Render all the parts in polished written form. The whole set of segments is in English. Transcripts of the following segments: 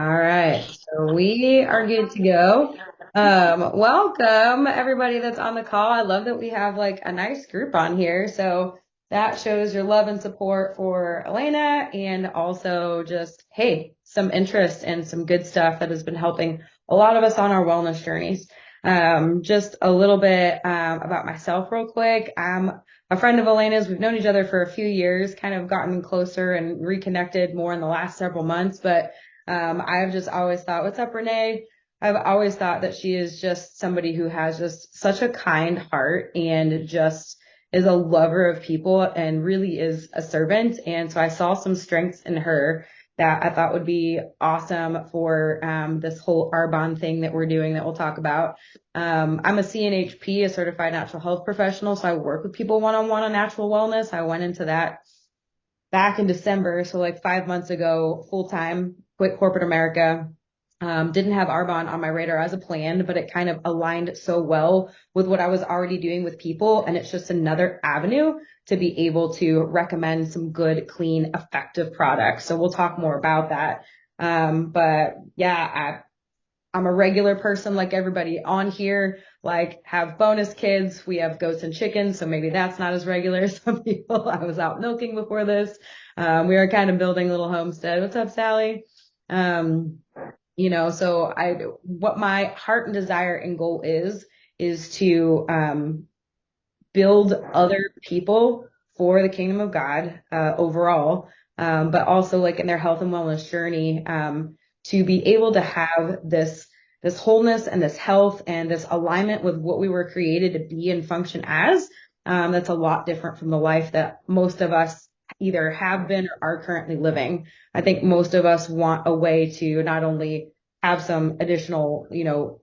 All right, so we are good to go. Welcome everybody that's on the call. I love that we have like a nice group on here. So that shows your love and support for Elena and also just, hey, some interest and some good stuff that has been helping a lot of us on our wellness journeys. Just a little bit about myself real quick. I'm a friend of Elena's. We've known each other for a few years, kind of gotten closer and reconnected more in the last several months, but I've just always thought, what's up, Renee? I've always thought that she is just somebody who has just such a kind heart and just is a lover of people and really is a servant. And so I saw some strengths in her that I thought would be awesome for this whole Arbonne thing that we're doing that we'll talk about. I'm a CNHP, a certified natural health professional, so I work with people one-on-one on natural wellness. I went into that back in December, so like 5 months ago, full time, quit corporate America. Didn't have Arbonne on my radar as a plan, but it kind of aligned so well with what I was already doing with people. And it's just another avenue to be able to recommend some good, clean, effective products. So we'll talk more about that. But yeah, I'm a regular person like everybody on here, like have bonus kids. We have goats and chickens, so maybe that's not as regular as some people. I was out milking before this. We are kind of building a little homestead. What's up, Sally? Um, what my heart and desire and goal is to build other people for the kingdom of God overall, but also like in their health and wellness journey, to be able to have this wholeness and this health and this alignment with what we were created to be and function as. That's a lot different from the life that most of us either have been or are currently living. I think most of us want a way to not only have some additional,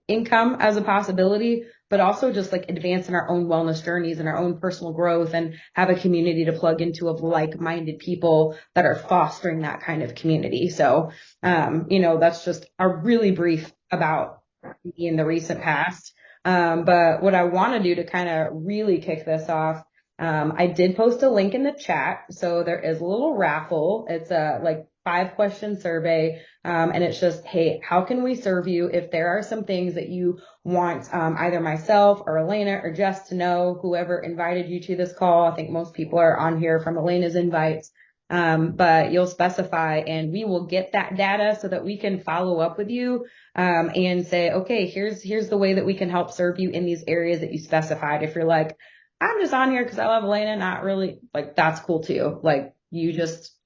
income as a possibility, but also just like advance in our own wellness journeys and our own personal growth and have a community to plug into of like-minded people that are fostering that kind of community. So, that's just a really brief about me in the recent past. But what I want to do to kind of really kick this off, I did post a link in the chat. So there is a little raffle. It's a like 5-question survey. And it's just, hey, how can we serve you? If there are some things that you want either myself or Elena or Jess to know, whoever invited you to this call. I think most people are on here from Elena's invites. But you'll specify and we will get that data so that we can follow up with you and say, okay, here's the way that we can help serve you in these areas that you specified. If you're like, I'm just on here because I love Elena, not really, like that's cool too. Like you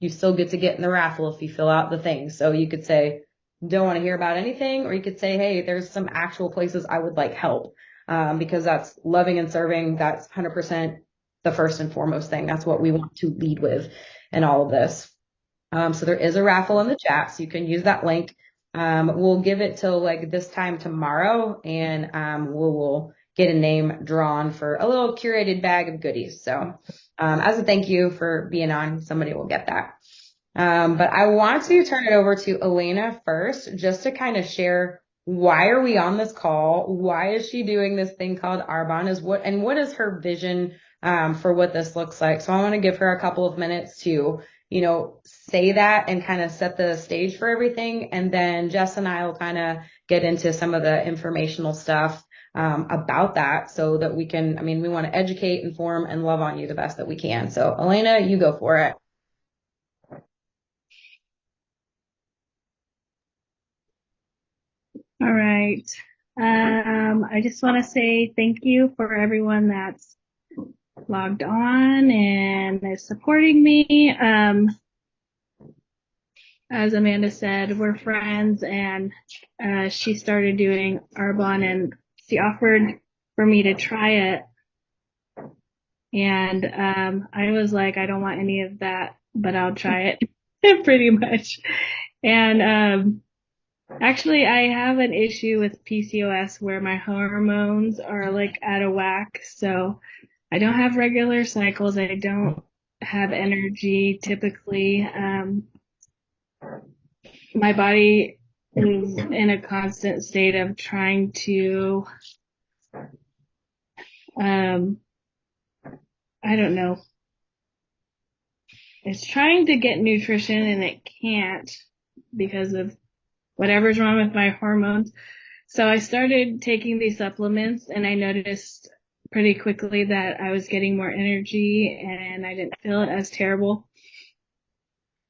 still get to get in the raffle if you fill out the thing. So you could say, don't want to hear about anything, or you could say, hey, there's some actual places I would like help. Because that's loving and serving. That's 100% the first and foremost thing. That's what we want to lead with in all of this. So there is a raffle in the chat, so you can use that link. We'll give it till like this time tomorrow, and we'll get a name drawn for a little curated bag of goodies. So as a thank you for being on, somebody will get that. But I want to turn it over to Elena first, just to kind of share why are we on this call? Why is she doing this thing called Arbonne? What is her vision for what this looks like? So I want to give her a couple of minutes to, say that and kind of set the stage for everything. And then Jess and I will kind of get into some of the informational stuff about that so that we want to educate, inform, and love on you the best that we can. So Elena, you go for it. All right. I just want to say thank you for everyone that's logged on and is supporting me. As Amanda said, we're friends, and she started doing Arbonne, and she offered for me to try it. And I was like, I don't want any of that, but I'll try it pretty much. And actually, I have an issue with PCOS where my hormones are like out of whack. So I don't have regular cycles. I don't have energy typically. My body is in a constant state of trying to, I don't know. It's trying to get nutrition and it can't because of whatever's wrong with my hormones. So I started taking these supplements, and I noticed pretty quickly that I was getting more energy and I didn't feel it as terrible.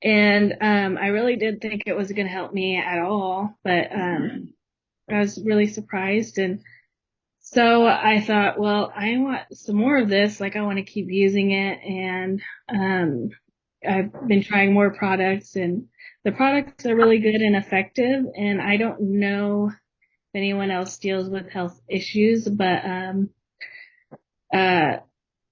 And I really did think it was going to help me at all, but I was really surprised. And so I thought, well, I want some more of this. Like, I want to keep using it. And I've been trying more products, and the products are really good and effective. And I don't know if anyone else deals with health issues, but uh,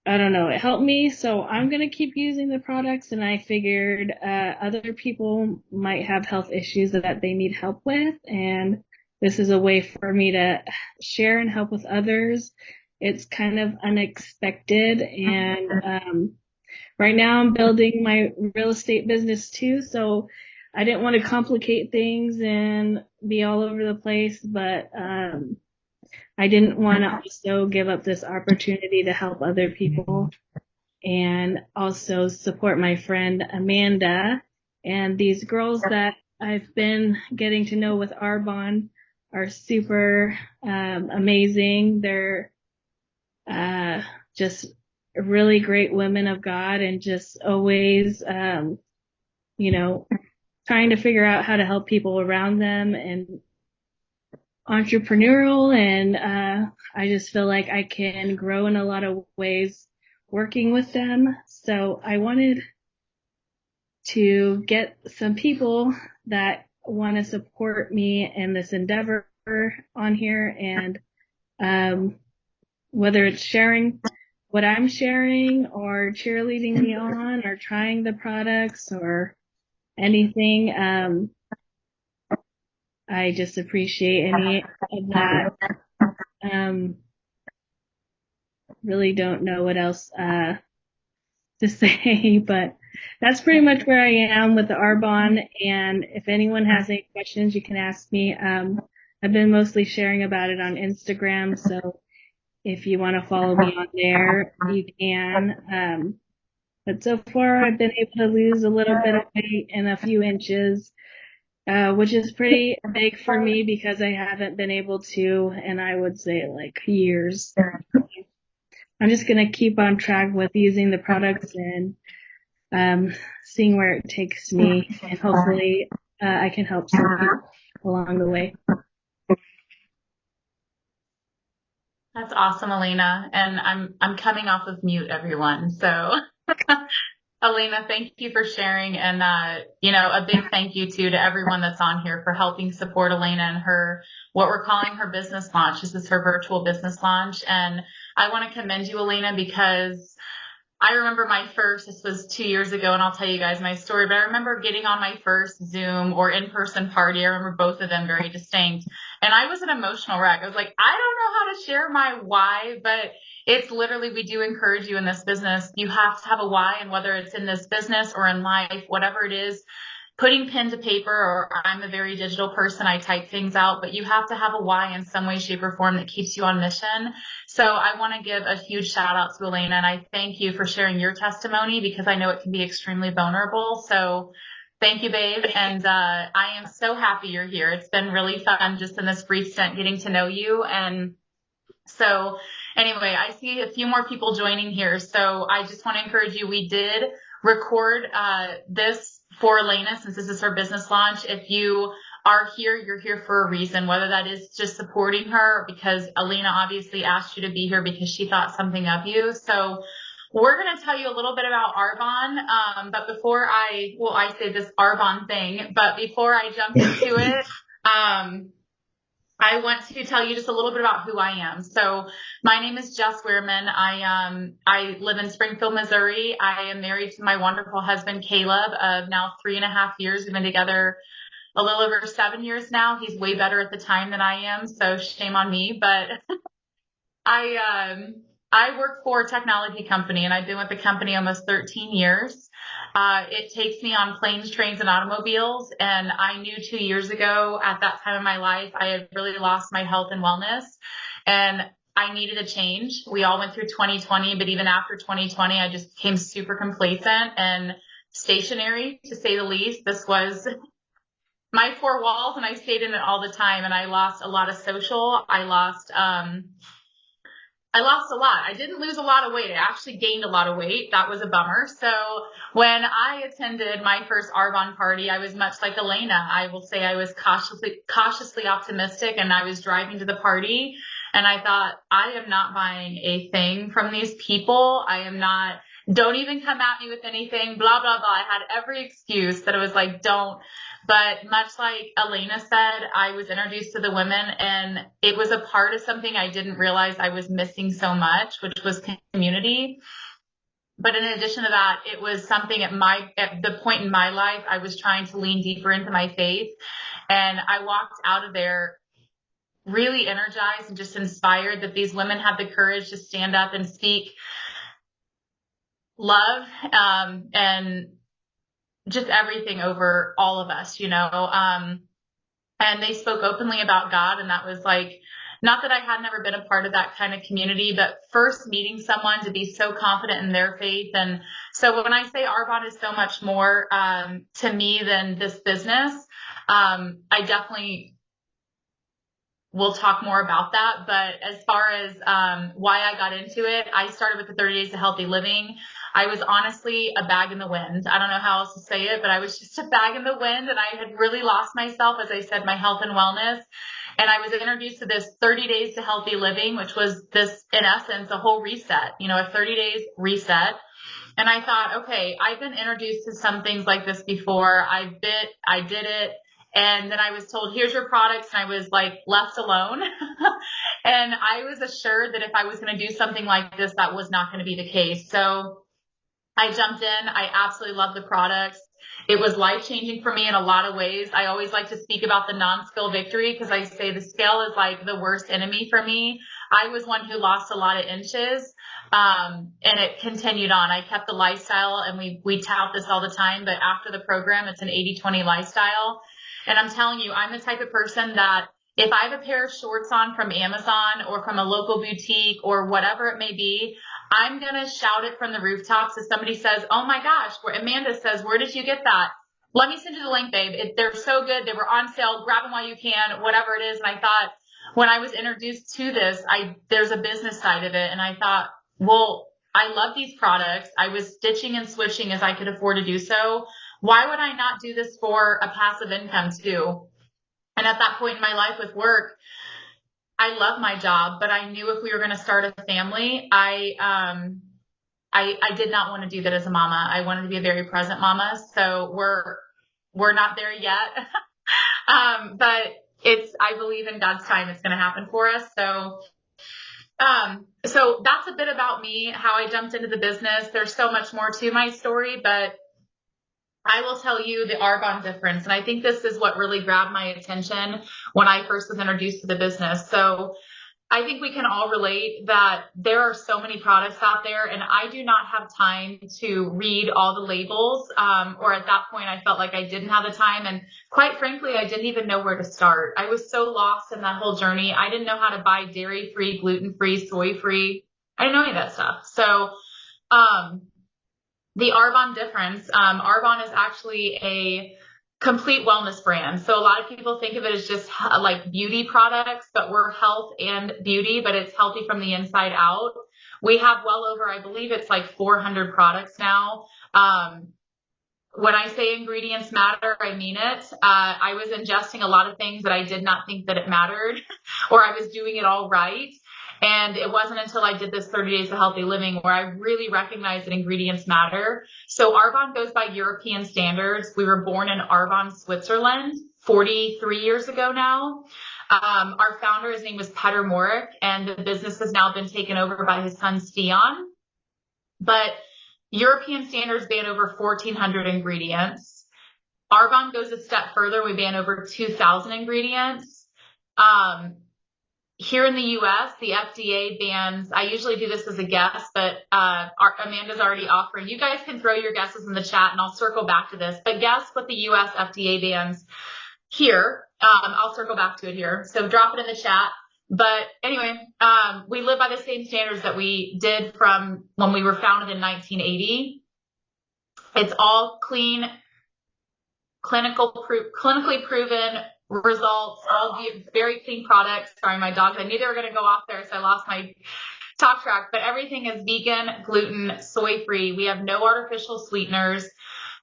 I don't know. It helped me, so I'm gonna keep using the products. And I figured other people might have health issues that they need help with, and this is a way for me to share and help with others. It's kind of unexpected, and right now I'm building my real estate business too, so I didn't want to complicate things and be all over the place, but I didn't want to also give up this opportunity to help other people and also support my friend Amanda. And these girls that I've been getting to know with Arbonne are super amazing. They're just really great women of God, and just always, you know, trying to figure out how to help people around them, and entrepreneurial. And I just feel like I can grow in a lot of ways working with them. So I wanted to get some people that want to support me in this endeavor on here. And whether it's sharing what I'm sharing, or cheerleading me on, or trying the products, or anything, I just appreciate any of that. Really don't know what else to say, but that's pretty much where I am with the Arbonne. And if anyone has any questions, you can ask me. I've been mostly sharing about it on Instagram, so if you want to follow me on there, you can. But so far, I've been able to lose a little bit of weight and a few inches, which is pretty big for me because I haven't been able to, and I would say like years. I'm just going to keep on track with using the products and seeing where it takes me, and hopefully I can help some people along the way. That's awesome, Elena. And I'm coming off of mute, everyone. So Elena, thank you for sharing. And a big thank you to everyone that's on here for helping support Elena and her, what we're calling her business launch. This is her virtual business launch. And I want to commend you, Elena, because I remember this was 2 years ago, and I'll tell you guys my story, but I remember getting on my first Zoom or in-person party. I remember both of them very distinct. And I was an emotional wreck. I was like, I don't know how to share my why, but it's literally, we do encourage you in this business. You have to have a why, and whether it's in this business or in life, whatever it is, putting pen to paper, or I'm a very digital person, I type things out, but you have to have a why in some way, shape, or form that keeps you on mission. So I want to give a huge shout out to Elena, and I thank you for sharing your testimony, because I know it can be extremely vulnerable. So thank you, babe. And I am so happy you're here. It's been really fun just in this brief stint getting to know you. And so anyway, I see a few more people joining here. So I just want to encourage you. We did record this for Elena, since this is her business launch. If you are here, you're here for a reason, whether that is just supporting her, because Elena obviously asked you to be here because she thought something of you. So we're going to tell you a little bit about Arbonne. But before I say this Arbonne thing, but before I jump into it, I want to tell you just a little bit about who I am. So my name is Jess Weirman. I live in Springfield, Missouri. I am married to my wonderful husband, Caleb, of now 3.5 years. We've been together a little over 7 years now. He's way better at the time than I am, so shame on me. But I work for a technology company, and I've been with the company almost 13 years. It takes me on planes, trains, and automobiles. And I knew 2 years ago, at that time in my life, I had really lost my health and wellness, and I needed a change. We all went through 2020, but even after 2020, I just became super complacent and stationary, to say the least. This was my four walls, and I stayed in it all the time, and I lost a lot of social. I lost a lot. I didn't lose a lot of weight. I actually gained a lot of weight. That was a bummer. So when I attended my first Arbonne party, I was much like Elena. I will say I was cautiously optimistic, and I was driving to the party and I thought, I am not buying a thing from these people. Don't even come at me with anything, blah, blah, blah. I had every excuse that it was like, don't. But much like Elena said, I was introduced to the women, and it was a part of something I didn't realize I was missing so much, which was community. But in addition to that, it was something at the point in my life, I was trying to lean deeper into my faith. And I walked out of there really energized and just inspired that these women had the courage to stand up and speak love, and just everything over all of us, and they spoke openly about God. And that was like, not that I had never been a part of that kind of community, but first meeting someone to be so confident in their faith. And so when I say Arbonne is so much more to me than this business, I definitely will talk more about that. But as far as why I got into it, I started with the 30 Days of Healthy Living. I was honestly a bag in the wind. I don't know how else to say it, but I was just a bag in the wind, and I had really lost myself, as I said, my health and wellness. And I was introduced to this 30 Days to Healthy Living, which was this, in essence, a whole reset, a 30 days reset. And I thought, okay, I've been introduced to some things like this before. I did it. And then I was told, here's your products. And I was like left alone. And I was assured that if I was going to do something like this, that was not going to be the case. So I jumped in. I absolutely love the products. It was life-changing for me in a lot of ways. I always like to speak about the non-scale victory, because I say the scale is like the worst enemy for me. I was one who lost a lot of inches, and it continued on. I kept the lifestyle, and we tout this all the time, but after the program, it's an 80-20 lifestyle. And I'm telling you, I'm the type of person that if I have a pair of shorts on from Amazon or from a local boutique or whatever it may be, I'm going to shout it from the rooftops. If somebody says, oh my gosh, Amanda says, where did you get that? Let me send you the link, babe. They're so good. They were on sale. Grab them while you can, whatever it is. And I thought, when I was introduced to this, there's a business side of it. And I thought, well, I love these products. I was stitching and switching as I could afford to do so. Why would I not do this for a passive income too? And at that point in my life with work, I love my job, but I knew if we were going to start a family, I did not want to do that as a mama. I wanted to be a very present mama. So we're not there yet. But I believe in God's time, it's going to happen for us. So that's a bit about me, how I jumped into the business. There's so much more to my story, but I will tell you the Arbonne difference. And I think this is what really grabbed my attention when I first was introduced to the business. So I think we can all relate that there are so many products out there, and I do not have time to read all the labels. Or at that point, I felt like I didn't have the time. And quite frankly, I didn't even know where to start. I was so lost in that whole journey. I didn't know how to buy dairy-free, gluten-free, soy-free. I didn't know any of that stuff. So, the Arbonne difference, Arbonne is actually a complete wellness brand. So a lot of people think of it as just like beauty products, but we're health and beauty, but it's healthy from the inside out. We have well over, I believe it's like 400 products now. When I say ingredients matter, I mean it. I was ingesting a lot of things that I did not think that it mattered, or I was doing it all right. And it wasn't until I did this 30 Days of Healthy Living where I really recognized that ingredients matter. So Arbonne goes by European standards. We were born in Arbonne, Switzerland, 43 years ago now. Our founder, his name was Peter Morik, and the business has now been taken over by his son, Stian. But European standards ban over 1,400 ingredients. Arbonne goes a step further. We ban over 2,000 ingredients. Here in the U.S., the FDA bans, I usually do this as a guess, but Amanda's already offering. You guys can throw your guesses in the chat, and I'll circle back to this. But guess what the U.S. FDA bans here. I'll circle back to it here. So drop it in the chat. But anyway, we live by the same standards that we did from when we were founded in 1980. It's all clean, clinically proven results, all very clean products. Sorry, my dogs, I knew they were going to go off there, so I lost my talk track, but everything is vegan, gluten, soy free. We have no artificial sweeteners,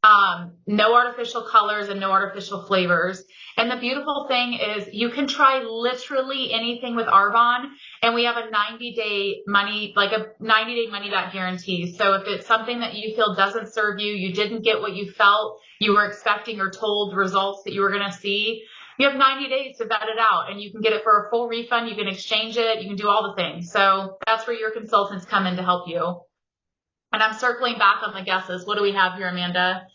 no artificial colors, and no artificial flavors. And the beautiful thing is you can try literally anything with Arbonne, and we have a 90-day money back guarantee. So if it's something that you feel doesn't serve you, you didn't get what you felt you were expecting or told results that you were going to see, you have 90 days to vet it out, and you can get it for a full refund. You can exchange it. You can do all the things. So that's where your consultants come in to help you. And I'm circling back on the guesses. What do we have here, Amanda?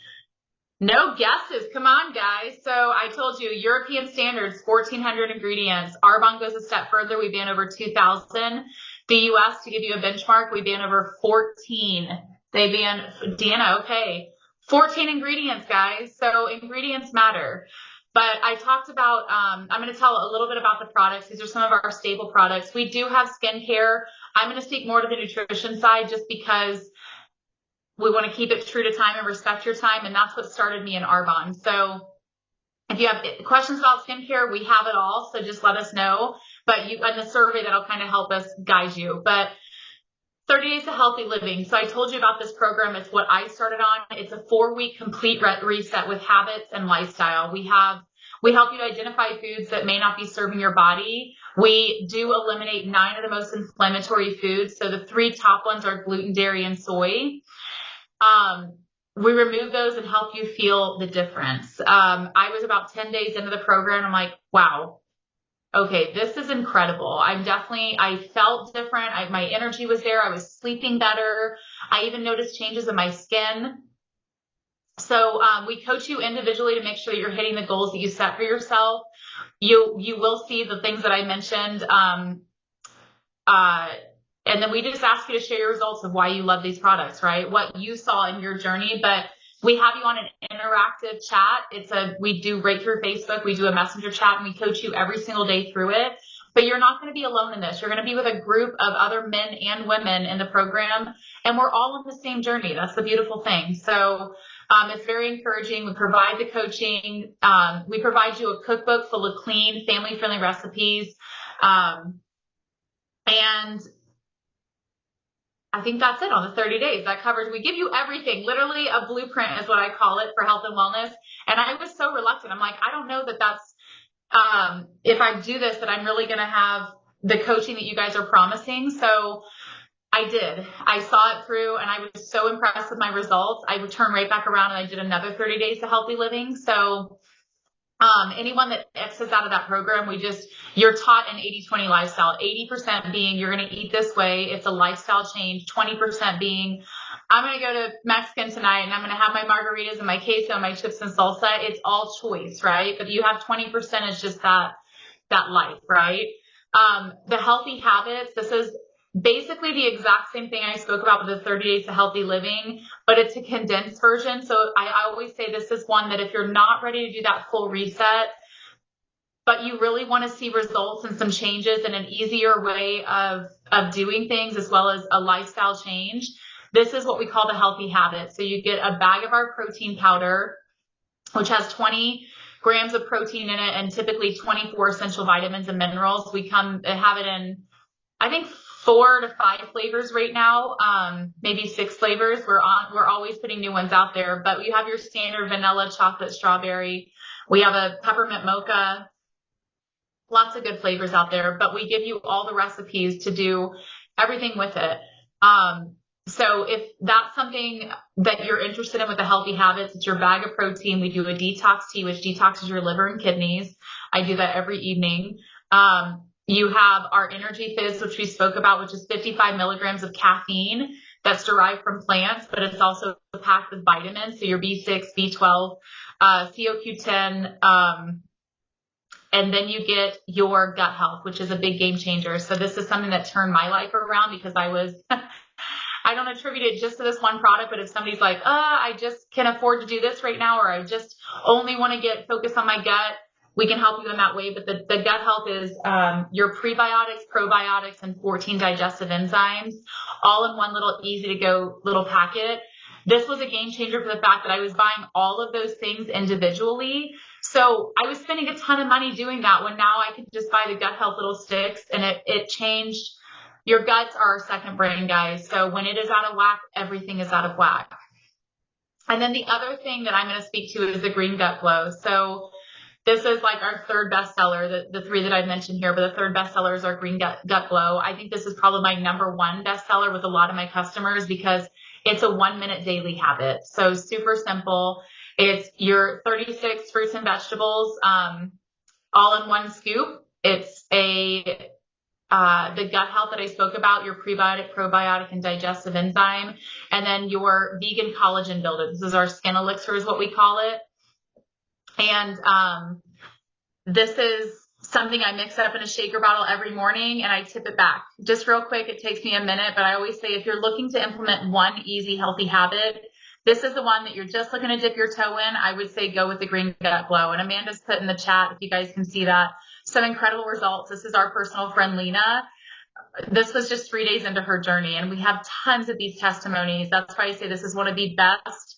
No guesses. Come on, guys. So I told you, European standards, 1,400 ingredients. Arbonne goes a step further. We ban over 2,000. The U.S., to give you a benchmark, we ban over 14. They ban, Deanna, okay. 14 ingredients, guys. So ingredients matter. But I talked about, I'm going to tell a little bit about the products. These are some of our staple products. We do have skincare. I'm going to speak more to the nutrition side just because we want to keep it true to time and respect your time. And that's what started me in Arbonne. So if you have questions about skincare, we have it all. So just let us know. But in the survey, that'll kind of help us guide you. But 30 Days of Healthy Living. So I told you about this program. It's what I started on. It's a 4-week complete reset with habits and lifestyle. We help you identify foods that may not be serving your body. We do eliminate 9 of the most inflammatory foods. So the 3 top ones are gluten, dairy, and soy. We remove those and help you feel the difference. I was about 10 days into the program. And I'm like, wow. Okay, this is incredible. I felt different. My energy was there. I was sleeping better. I even noticed changes in my skin. So we coach you individually to make sure that you're hitting the goals that you set for yourself. You will see the things that I mentioned. And then we just ask you to share your results of why you love these products, right? What you saw in your journey. But we have you on an interactive chat. We do right through Facebook. We do a messenger chat, and we coach you every single day through it. But you're not going to be alone in this. You're going to be with a group of other men and women in the program, and we're all on the same journey. That's the beautiful thing. So it's very encouraging. We provide the coaching. We provide you a cookbook full of clean, family-friendly recipes. And I think that's it on the 30 days. That covers, we give you everything, literally a blueprint is what I call it for health and wellness. And I was so reluctant. I'm like, I don't know that that's, if I do this, that I'm really going to have the coaching that you guys are promising. So I did. I saw it through, and I was so impressed with my results. I returned right back around, and I did another 30 days of healthy living. So anyone that exits out of that program, you're taught an 80-20 lifestyle, 80% being you're going to eat this way. It's a lifestyle change. 20% being I'm going to go to Mexican tonight, and I'm going to have my margaritas and my queso and my chips and salsa. It's all choice, right? But you have 20% is just that life, right? The healthy habits, this is basically the exact same thing I spoke about with the 30 days of healthy living, but it's a condensed version. So I always say this is one that if you're not ready to do that full reset, but you really want to see results and some changes and an easier way of doing things, as well as a lifestyle change, this is what we call the healthy habits. So you get a bag of our protein powder, which has 20 grams of protein in it and typically 24 essential vitamins and minerals. We have it in, I think, 4 to 5 flavors right now, maybe 6 flavors. We're always putting new ones out there, but you have your standard vanilla, chocolate, strawberry. We have a peppermint mocha, lots of good flavors out there, but we give you all the recipes to do everything with it. So if that's something that you're interested in with the healthy habits, it's your bag of protein. We do a detox tea, which detoxes your liver and kidneys. I do that every evening. You have our Energy Fizz, which we spoke about, which is 55 milligrams of caffeine that's derived from plants, but it's also packed with vitamins. So your B6, B12, CoQ10, and then you get your gut health, which is a big game changer. So this is something that turned my life around because I don't attribute it just to this one product, but if somebody's like, I just can afford to do this right now, or I just only want to get focused on my gut, we can help you in that way. But the gut health is your prebiotics, probiotics, and 14 digestive enzymes, all in one little easy to go little packet. this was a game changer for the fact that I was buying all of those things individually. So I was spending a ton of money doing that when now I could just buy the gut health little sticks, and it changed. Your guts are our second brain, guys. So when it is out of whack, everything is out of whack. And then the other thing that I'm going to speak to is the green gut glow. So this is like our third bestseller, the three that I've mentioned here, but the third bestseller is our green gut glow. I think this is probably my number one bestseller with a lot of my customers because it's a 1-minute daily habit. So super simple. It's your 36 fruits and vegetables, all in one scoop. It's the gut health that I spoke about, your prebiotic, probiotic, and digestive enzyme, and then your vegan collagen builder. This is our skin elixir is what we call it. And this is something I mix up in a shaker bottle every morning and I tip it back. Just real quick, it takes me a minute, but I always say if you're looking to implement one easy, healthy habit, this is the one that you're just looking to dip your toe in. I would say go with the green gut glow. And Amanda's put in the chat, if you guys can see that, some incredible results. This is our personal friend, Lena. This was just 3 days into her journey, and we have tons of these testimonies. That's why I say this is one of the best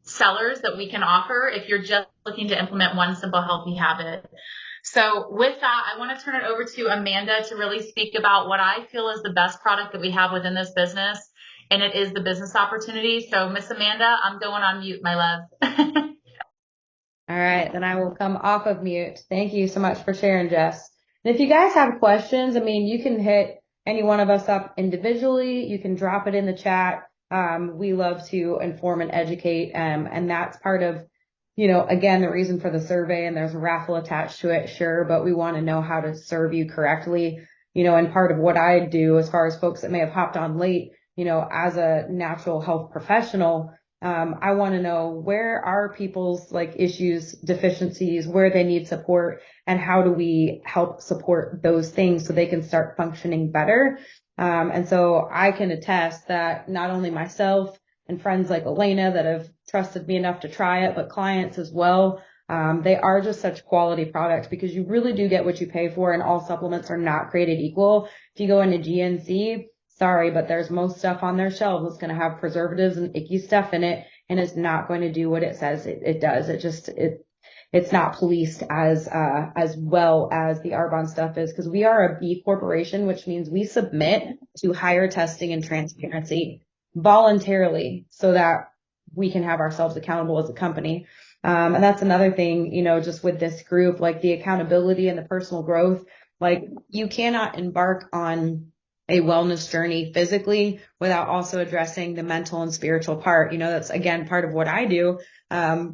sellers that we can offer if you're just looking to implement one simple healthy habit. So with that, I want to turn it over to Amanda to really speak about what I feel is the best product that we have within this business, and it is the business opportunity. So Miss Amanda, I'm going on mute, my love. All right, then I will come off of mute. Thank you so much for sharing, Jess. And if you guys have questions, I mean, you can hit any one of us up individually. You can drop it in the chat. We love to inform and educate. And that's part of, again, the reason for the survey, and there's a raffle attached to it, sure, but we want to know how to serve you correctly. And part of what I do as far as folks that may have hopped on late, as a natural health professional, I want to know where are people's like issues, deficiencies, where they need support, and how do we help support those things so they can start functioning better. And so I can attest that not only myself and friends like Elena that have trusted me enough to try it, but clients as well. They are just such quality products because you really do get what you pay for, and all supplements are not created equal. If you go into GNC, sorry, but there's most stuff on their shelves that's going to have preservatives and icky stuff in it, and it's not going to do what it says it does. It's not policed as well as the Arbonne stuff is, because we are a B corporation, which means we submit to higher testing and transparency voluntarily so that we can have ourselves accountable as a company. And that's another thing, just with this group, like the accountability and the personal growth, like you cannot embark on a wellness journey physically without also addressing the mental and spiritual part. That's again part of what I do,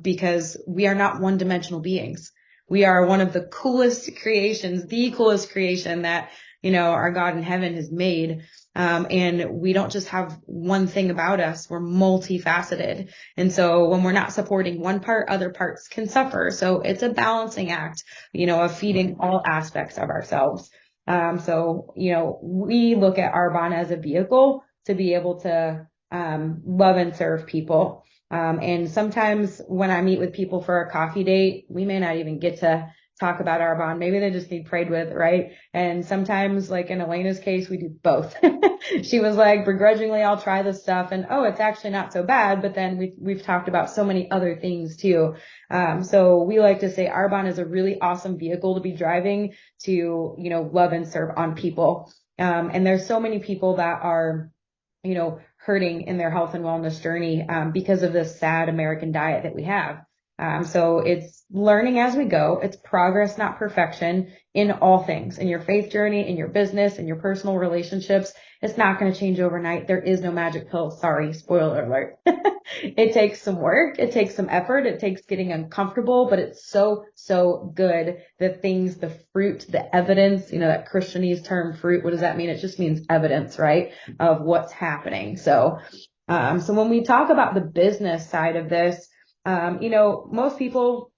because we are not one-dimensional beings. We are one of the coolest creations, the coolest creation that, our God in heaven has made. And we don't just have one thing about us. We're multifaceted. And so when we're not supporting one part, other parts can suffer. So it's a balancing act, of feeding all aspects of ourselves. So, we look at Arbonne as a vehicle to be able to, love and serve people. And sometimes when I meet with people for a coffee date, we may not even get to talk about Arbonne. Maybe they just need prayed with, right? And sometimes, like in Elena's case, we do both. She was like, begrudgingly, I'll try this stuff, and it's actually not so bad. But then we've talked about so many other things too. So we like to say Arbonne is a really awesome vehicle to be driving to, love and serve on people. And there's so many people that are, hurting in their health and wellness journey, because of this sad American diet that we have. So it's learning as we go. It's progress, not perfection, in all things, in your faith journey, in your business, in your personal relationships. It's not going to change overnight. There is no magic pill. Sorry, spoiler alert. It takes some work. It takes some effort. It takes getting uncomfortable, but it's so, so good. The fruit, the evidence, that Christianese term fruit, what does that mean? It just means evidence, right? Of what's happening. So when we talk about the business side of this, most people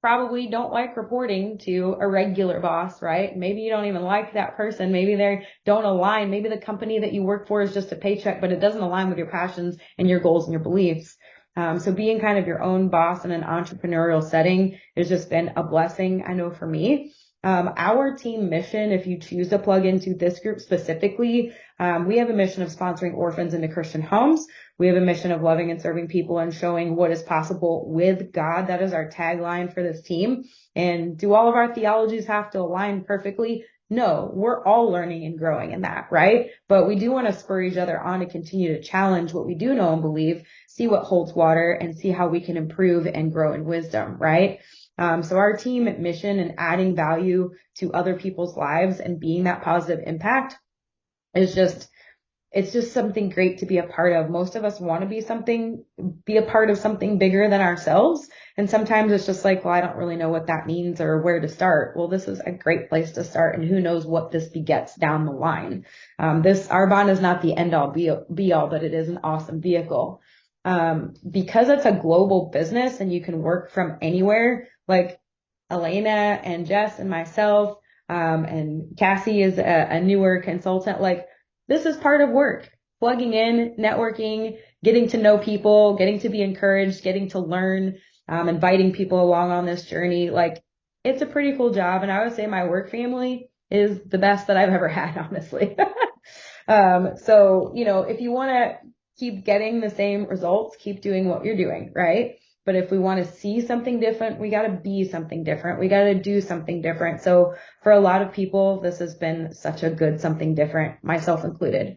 probably don't like reporting to a regular boss, right? Maybe you don't even like that person. Maybe they don't align. Maybe the company that you work for is just a paycheck, but it doesn't align with your passions and your goals and your beliefs. So being kind of your own boss in an entrepreneurial setting has just been a blessing, I know, for me. Our team mission, if you choose to plug into this group specifically, we have a mission of sponsoring orphans into Christian homes. We have a mission of loving and serving people and showing what is possible with God. That is our tagline for this team. And do all of our theologies have to align perfectly? No, we're all learning and growing in that, right? But we do want to spur each other on to continue to challenge what we do know and believe, see what holds water, and see how we can improve and grow in wisdom, right? So our team mission and adding value to other people's lives and being that positive impact is it's just something great to be a part of. Most of us want to be a part of something bigger than ourselves. And sometimes it's just like, well, I don't really know what that means or where to start. Well, this is a great place to start, and who knows what this begets down the line. This Arbonne is not the end all be all, but it is an awesome vehicle. Because it's a global business and you can work from anywhere, like Elena and Jess and myself, and Cassie is a newer consultant. Like, this is part of work, plugging in, networking, getting to know people, getting to be encouraged, getting to learn, inviting people along on this journey. Like, it's a pretty cool job. And I would say my work family is the best that I've ever had, honestly. So, if you want to keep getting the same results, keep doing what you're doing, right? But if we want to see something different, we got to be something different. We got to do something different. So for a lot of people, this has been such a good something different, myself included.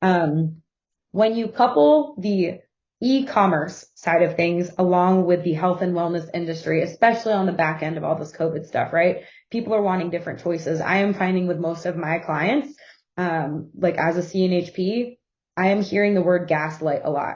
When you couple the e-commerce side of things along with the health and wellness industry, especially on the back end of all this COVID stuff, right? People are wanting different choices. I am finding with most of my clients, like as a CNHP, I am hearing the word gaslight a lot.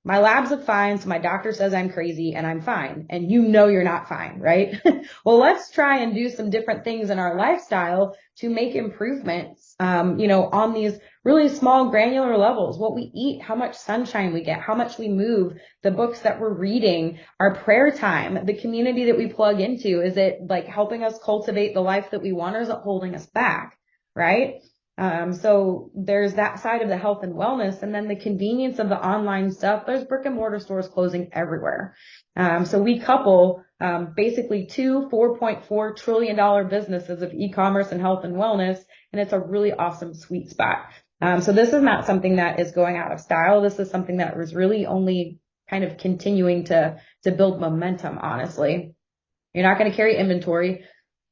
My labs look fine, so my doctor says I'm crazy and I'm fine. And you're not fine, right? Well, let's try and do some different things in our lifestyle to make improvements, on these really small granular levels. What we eat, how much sunshine we get, how much we move, the books that we're reading, our prayer time, the community that we plug into. Is it like helping us cultivate the life that we want, or is it holding us back, right? So there's that side of the health and wellness, and then the convenience of the online stuff. There's brick and mortar stores closing everywhere. So we couple, basically two $4.4 trillion businesses of e-commerce and health and wellness, and it's a really awesome sweet spot. So this is not something that is going out of style. This is something that was really only kind of continuing to build momentum, honestly. You're not going to carry inventory.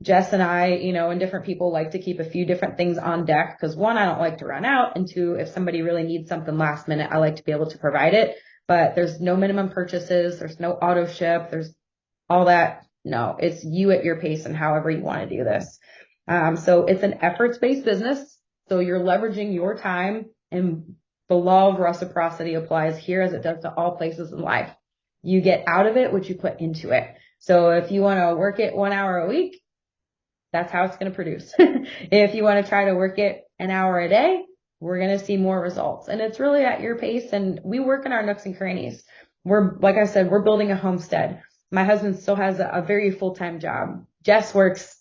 Jess and I, and different people like to keep a few different things on deck because, one, I don't like to run out, and two, if somebody really needs something last minute, I like to be able to provide it. But there's no minimum purchases. There's no auto ship. There's all that. No, it's you at your pace and however you want to do this. So it's an efforts-based business. So you're leveraging your time, and the law of reciprocity applies here as it does to all places in life. You get out of it what you put into it. So if you want to work it 1 hour a week, that's how it's going to produce. If you want to try to work it an hour a day, we're going to see more results. And it's really at your pace. And we work in our nooks and crannies. Like I said, we're building a homestead. My husband still has a very full-time job. Jess works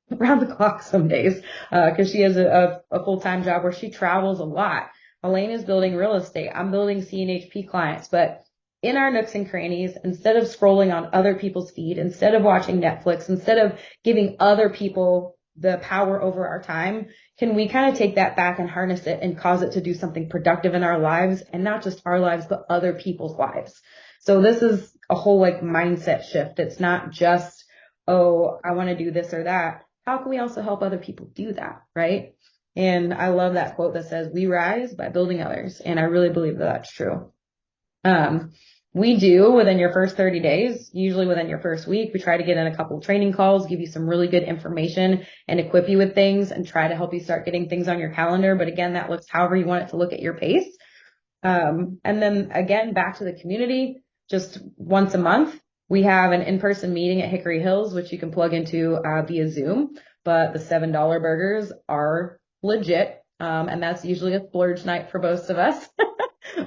around the clock some days, cause she has a full-time job where she travels a lot. Elena's building real estate. I'm building CNHP clients, but in our nooks and crannies, instead of scrolling on other people's feed, instead of watching Netflix, instead of giving other people the power over our time, can we kind of take that back and harness it and cause it to do something productive in our lives, and not just our lives, but other people's lives? So this is a whole mindset shift. It's not just, oh, I want to do this or that. How can we also help other people do that, right? And I love that quote that says, we rise by building others. And I really believe that that's true. We do within your first 30 days, usually within your first week, we try to get in a couple training calls, give you some really good information and equip you with things and try to help you start getting things on your calendar. But again, that looks however you want it to look at your pace. And then again, back to the community, just once a month, we have an in-person meeting at Hickory Hills, which you can plug into via Zoom, but the $7 burgers are legit. And that's usually a splurge night for most of us.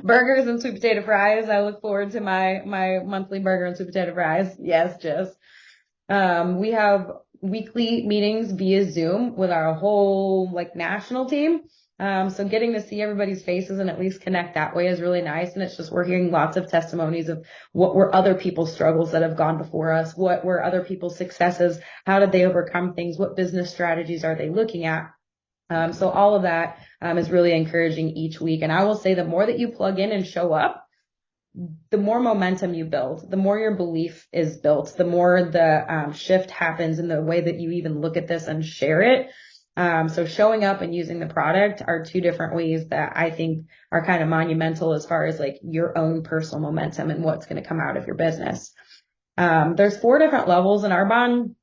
Burgers and sweet potato fries. I look forward to my monthly burger and sweet potato fries. Yes, Jess. We have weekly meetings via Zoom with our whole national team. So getting to see everybody's faces and at least connect that way is really nice. And it's just, we're hearing lots of testimonies of what were other people's struggles that have gone before us. What were other people's successes? How did they overcome things? What business strategies are they looking at? So all of that is really encouraging each week. And I will say the more that you plug in and show up, the more momentum you build, the more your belief is built, the more the shift happens in the way that you even look at this and share it. So showing up and using the product are two different ways that I think are kind of monumental as far as like your own personal momentum and what's going to come out of your business. There's 4 different levels in Arbonne.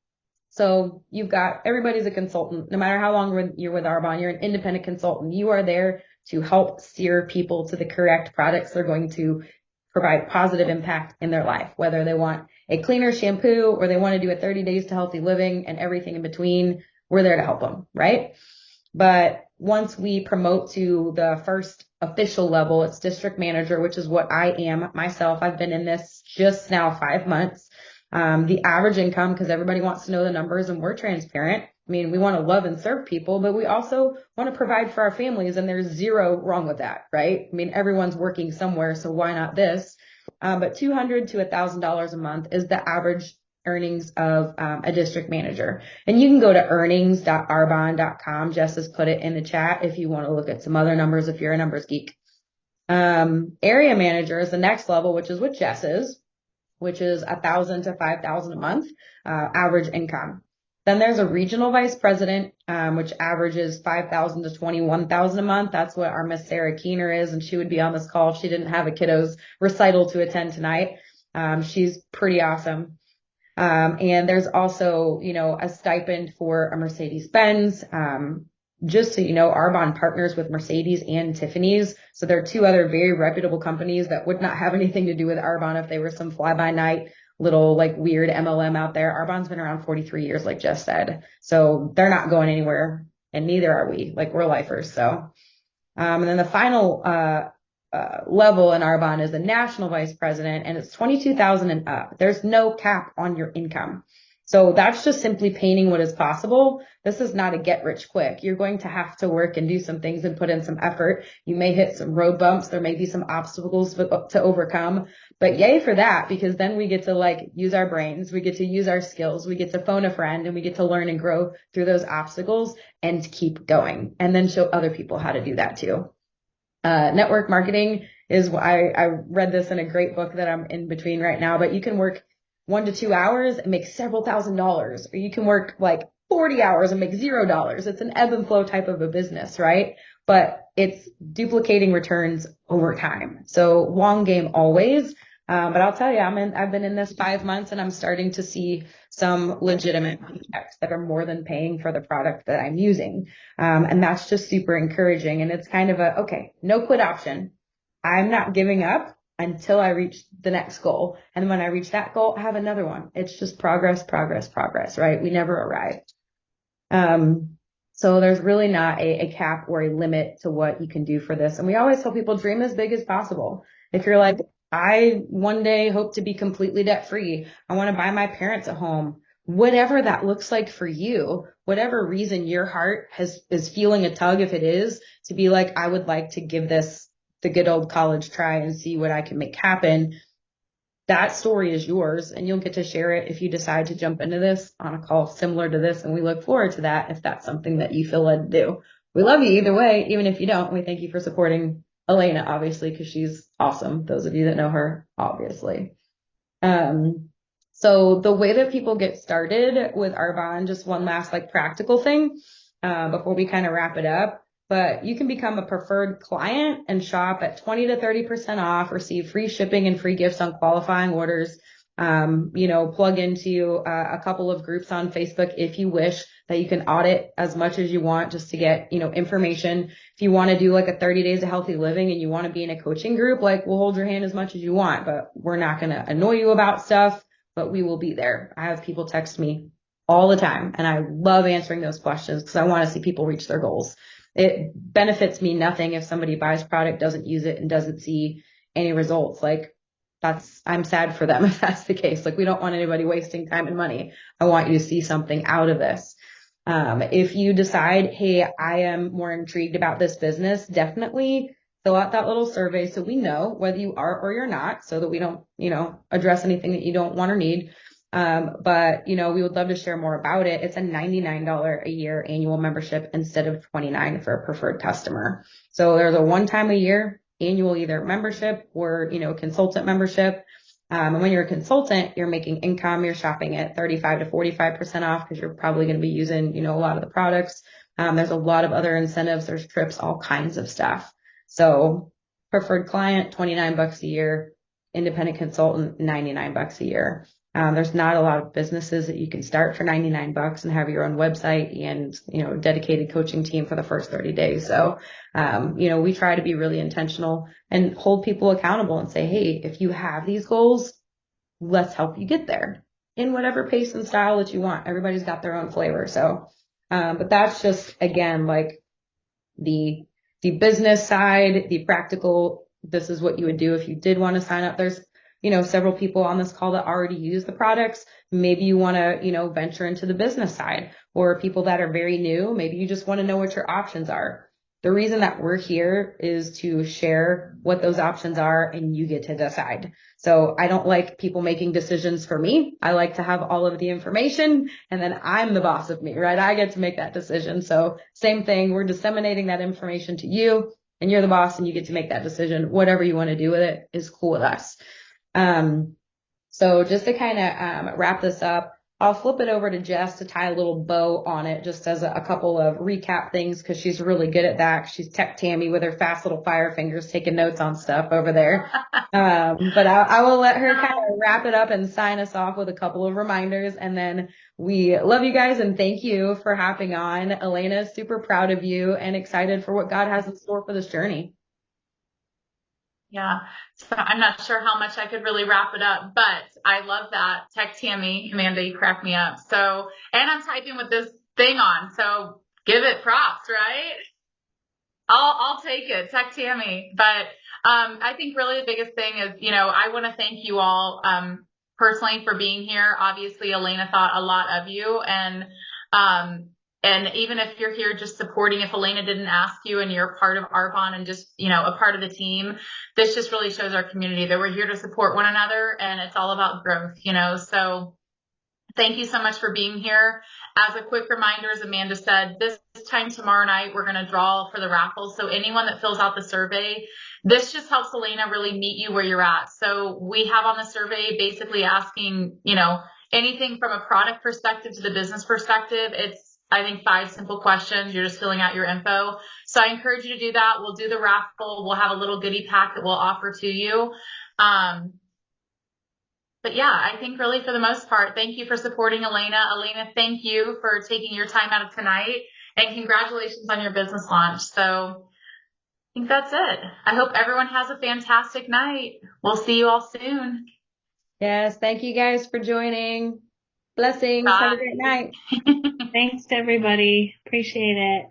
So you've got, everybody's a consultant. No matter how long you're with Arbonne, you're an independent consultant. You are there to help steer people to the correct products they're going to provide positive impact in their life, whether they want a cleaner shampoo or they want to do a 30 days to healthy living and everything in between. We're there to help them, right? But once we promote to the first official level, it's district manager, which is what I am myself. I've been in this just now 5 months. The average income, because everybody wants to know the numbers and we're transparent. I mean, we want to love and serve people, but we also want to provide for our families, and there's zero wrong with that, right? I mean, everyone's working somewhere, so why not this? But $200 to $1,000 a month is the average earnings of a district manager. And you can go to earnings.arbonne.com. Jess has put it in the chat if you want to look at some other numbers if you're a numbers geek. Area manager is the next level, which is what Jess is, which is $1,000 to $5,000 a month, average income. Then there's a regional vice president, which averages $5,000 to $21,000 a month. That's what our Miss Sarah Keener is, and she would be on this call if she didn't have a kiddos recital to attend tonight. She's pretty awesome. And there's also, a stipend for a Mercedes-Benz. Just so you know, Arbonne partners with Mercedes and Tiffany's. So there are 2 other very reputable companies that would not have anything to do with Arbonne if they were some fly-by-night little like weird MLM out there. Arbonne's been around 43 years, like Jess said. So they're not going anywhere, and neither are we. Like, we're lifers. So, and then the final level in Arbonne is the national vice president, and it's 22,000 and up. There's no cap on your income. So that's just simply painting what is possible. This is not a get rich quick. You're going to have to work and do some things and put in some effort. You may hit some road bumps. There may be some obstacles to overcome, but yay for that, because then we get to like use our brains. We get to use our skills. We get to phone a friend, and we get to learn and grow through those obstacles and keep going, and then show other people how to do that too. Network marketing is, I read this in a great book that I'm in between right now, but you can work 1 to 2 hours and make several $1,000s, or you can work like 40 hours and make $0. It's an ebb and flow type of a business, right? But it's duplicating returns over time. So long game always. But I'll tell you, I've been in this 5 months, and I'm starting to see some legitimate paychecks that are more than paying for the product that I'm using. And that's just super encouraging. And it's kind of okay, no quit option. I'm not giving up until I reach the next goal. And when I reach that goal, I have another one. It's just progress, right? We never arrive. So there's really not a cap or a limit to what you can do for this. And we always tell people, dream as big as possible. If you're like, I one day hope to be completely debt free, I want to buy my parents a home, whatever that looks like for you, whatever reason your heart is feeling a tug, if it is, to be like, I would like to give this the good old college try and see what I can make happen. That story is yours, and you'll get to share it if you decide to jump into this on a call similar to this. And we look forward to that if that's something that you feel led to do. We love you either way, even if you don't. We thank you for supporting Elena, obviously, because she's awesome. Those of you that know her, obviously. So the way that people get started with Arbonne, just one last like practical thing before we kind of wrap it up. But you can become a preferred client and shop at 20 to 30% off, receive free shipping and free gifts on qualifying orders. Plug into a couple of groups on Facebook if you wish, that you can audit as much as you want just to get, information. If you want to do like a 30 days of healthy living and you want to be in a coaching group, like, we'll hold your hand as much as you want, but we're not going to annoy you about stuff, but we will be there. I have people text me all the time, and I love answering those questions because I want to see people reach their goals. It benefits me nothing if somebody buys product, doesn't use it, and doesn't see any results. Like, I'm sad for them if that's the case. Like, we don't want anybody wasting time and money. I want you to see something out of this. If you decide, hey, I am more intrigued about this business, definitely fill out that little survey so we know whether you are or you're not, so that we don't, address anything that you don't want or need. But we would love to share more about it. It's a $99 a year annual membership instead of $29 for a preferred customer. So there's a one time a year annual either membership or, consultant membership. And when you're a consultant, you're making income, you're shopping at 35 to 45% off because you're probably going to be using, a lot of the products. There's a lot of other incentives. There's trips, all kinds of stuff. So preferred client, $29 a year, independent consultant, $99 a year. There's not a lot of businesses that you can start for $99 and have your own website and, dedicated coaching team for the first 30 days. So, we try to be really intentional and hold people accountable and say, hey, if you have these goals, let's help you get there in whatever pace and style that you want. Everybody's got their own flavor. So, but that's just, again, like the business side, the practical, this is what you would do if you did want to sign up. There's, several people on this call that already use the products. Maybe you want to, venture into the business side, or people that are very new. Maybe you just want to know what your options are. The reason that we're here is to share what those options are and you get to decide. So I don't like people making decisions for me. I like to have all of the information and then I'm the boss of me, right? I get to make that decision. So same thing, we're disseminating that information to you and you're the boss and you get to make that decision. Whatever you want to do with it is cool with us. So just to kind of wrap this up, I'll flip it over to Jess to tie a little bow on it, just as a couple of recap things, because she's really good at that. She's tech Tammy with her fast little fire fingers taking notes on stuff over there. But I will let her kind of wrap it up and sign us off with a couple of reminders. And then we love you guys and thank you for hopping on. Elena is super proud of you and excited for what God has in store for this journey. Yeah. So I'm not sure how much I could really wrap it up, but I love that. Tech Tammy, Amanda, you crack me up. So, and I'm typing with this thing on, so give it props, right? I'll take it, Tech Tammy. But I think really the biggest thing is, I want to thank you all personally for being here. Obviously, Elena thought a lot of you, and even if you're here just supporting, if Elena didn't ask you and you're part of Arbonne and just, a part of the team, this just really shows our community that we're here to support one another and it's all about growth, So thank you so much for being here. As a quick reminder, as Amanda said, this time tomorrow night, we're going to draw for the raffle. So anyone that fills out the survey, this just helps Elena really meet you where you're at. So we have on the survey basically asking, anything from a product perspective to the business perspective. It's, I think, 5 simple questions. You're just filling out your info. So I encourage you to do that. We'll do the raffle. We'll have a little goodie pack that we'll offer to you. But yeah, I think really for the most part, thank you for supporting Elena. Elena, thank you for taking your time out of tonight and congratulations on your business launch. So I think that's it. I hope everyone has a fantastic night. We'll see you all soon. Yes. Thank you guys for joining. Blessings. Bye. Have a great night. Thanks to everybody. Appreciate it.